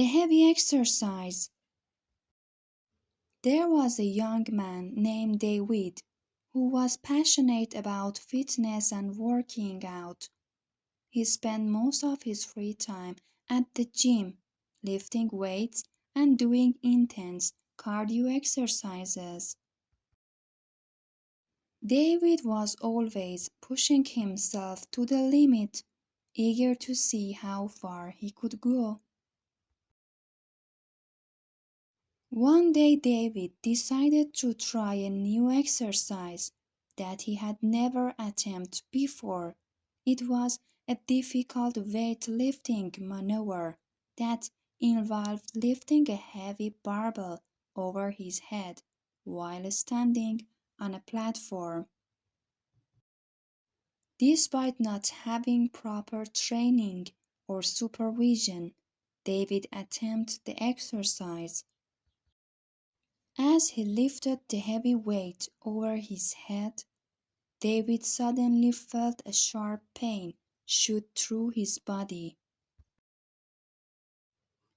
The heavy exercise. There was a young man named David who was passionate about fitness and working out. He spent most of his free time at the gym, lifting weights and doing intense cardio exercises. David was always pushing himself to the limit, eager to see how far he could go. One day David decided to try a new exercise that he had never attempted before. It was a difficult weightlifting maneuver that involved lifting a heavy barbell over his head while standing on a platform. Despite not having proper training or supervision, David attempted the exercise. As he lifted the heavy weight over his head, David suddenly felt a sharp pain shoot through his body.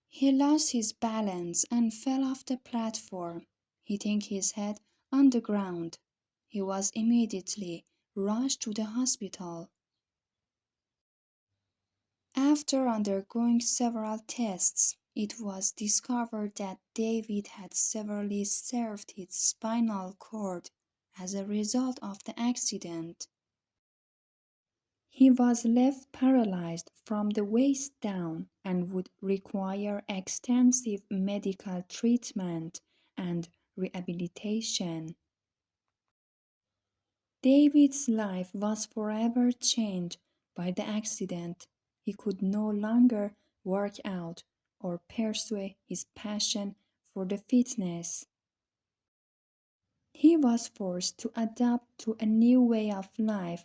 He lost his balance and fell off the platform, hitting his head on the ground. He was immediately rushed to the hospital. After undergoing several tests, it was discovered that David had severely severed his spinal cord as a result of the accident. He was left paralyzed from the waist down and would require extensive medical treatment and rehabilitation. David's life was forever changed by the accident. He could no longer work out or pursue his passion for the fitness. He was forced to adapt to a new way of life,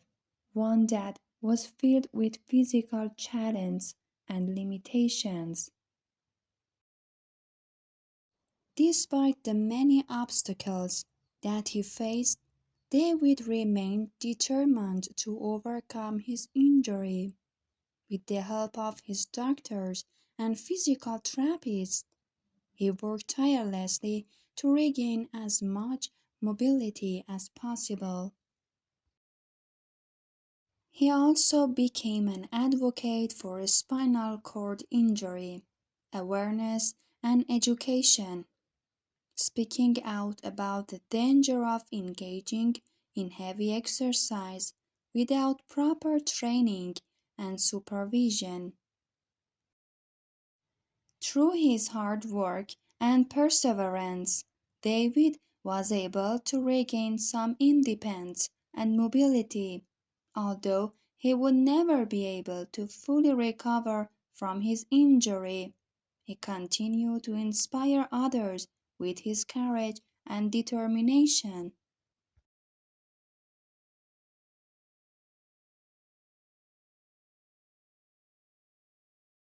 one that was filled with physical challenge and limitations. Despite the many obstacles that he faced, David remained determined to overcome his injury. With the help of his doctors and physical therapists, he worked tirelessly to regain as much mobility as possible. He also became an advocate for spinal cord injury awareness and education, speaking out about the danger of engaging in heavy exercise without proper training and supervision. Through his hard work and perseverance, David was able to regain some independence and mobility, although he would never be able to fully recover from his injury. He continued to inspire others with his courage and determination.